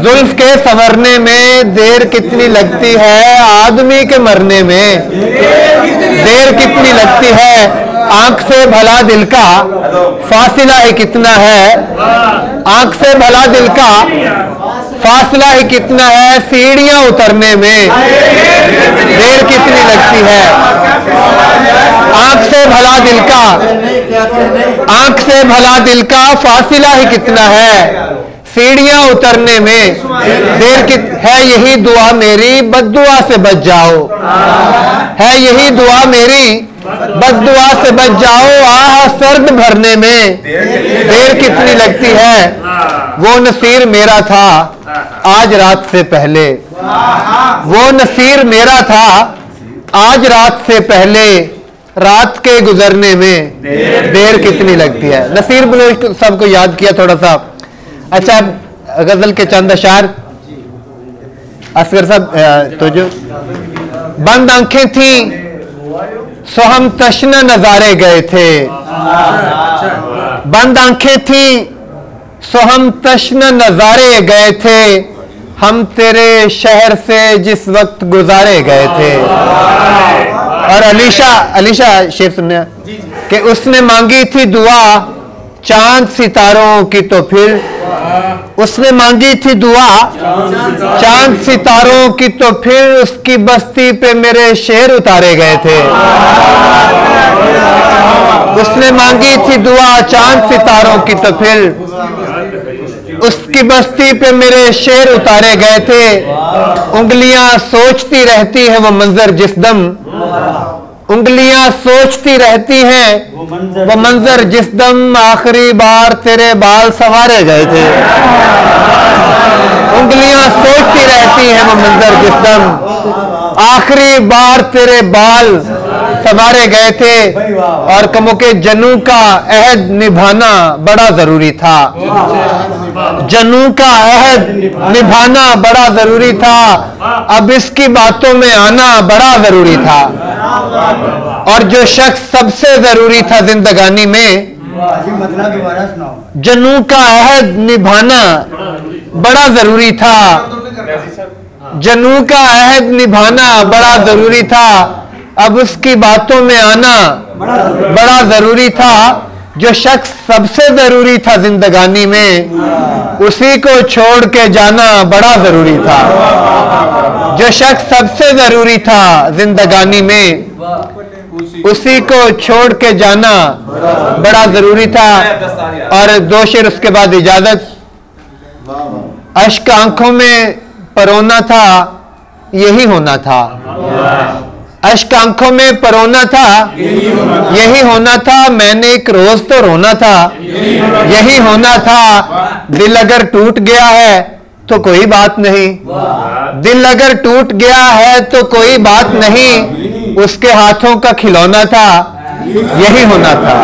जुल्फ के संवरने में देर कितनी लगती है, आदमी के मरने में देर कितनी लगती है। आंख से भला दिल का फासिला ही कितना है, आंख से भला दिल का फासला ही कितना है। सीढ़ियां उतरने में देर कितनी लगती है। आंख से भला दिल का, आंख से भला दिल का फासिला ही कितना है। सीढ़ियां उतरने में देर है। यही दुआ मेरी बद्दुआ से बच जाओ, है यही दुआ मेरी बद्दुआ से बच जाओ। आह सर्द भरने में देर कितनी लगती है। वो नसीर मेरा था आज रात से पहले, वो नसीर मेरा था आज रात से पहले। रात के गुजरने में देर कितनी लगती है। नसीर बलोच सबको याद किया थोड़ा सा। अच्छा, गजल के चंद अशार असगर साहब तो जो बंद आंखें थी सो हम तश्ना नजारे गए थे। बंद आंखें थी सो हम तश्ना नजारे गए थे। हम तेरे शहर से जिस वक्त गुजारे गए थे। और अलीशा शेर सुनने कि उसने मांगी थी दुआ चांद सितारों की, तो फिर उसने मांगी थी दुआ चांद सितारों की, तो फिर उसकी बस्ती पे मेरे शेर उतारे गए थे। उसने मांगी थी दुआ चांद सितारों की, तो फिर उसकी बस्ती पे मेरे शेर उतारे गए थे। उंगलियां सोचती रहती हैं वो मंजर जिस दम, उंगलियां सोचती रहती हैं वो मंजर जिस दम आखिरी बार तेरे बाल संवारे गए थे। उंगलियां सोचती रहती हैं वो मंजर जिस दम आखिरी बार तेरे बाल संवारे गए थे। और कमो के जनू का अहद निभाना बड़ा जरूरी था। जनू का अहद निभाना बड़ा जरूरी था। अब इसकी बातों में आना बड़ा जरूरी था। और जो शख्स सबसे जरूरी था जिंदगानी में, जनू का अहद निभाना बड़ा जरूरी था। जनू का अहद निभाना बड़ा जरूरी था। अब उसकी बातों में आना बड़ा जरूरी था। जो शख्स सबसे जरूरी था जिंदगानी में, उसी को छोड़ के जाना बड़ा जरूरी था। जो शख्स सबसे जरूरी था जिंदगानी में, उसी को छोड़ के जाना बड़ा जरूरी था। और दो शेर उसके बाद इजाजत। अश्क आंखों में परोना था यही होना था। अश्क आंखों में परोना था यही होना था। मैंने एक रोज तो रोना था यही होना था। दिल अगर टूट गया है तो कोई बात नहीं, दिल अगर टूट गया है तो कोई बात नहीं। उसके हाथों का खिलौना था यही होना था।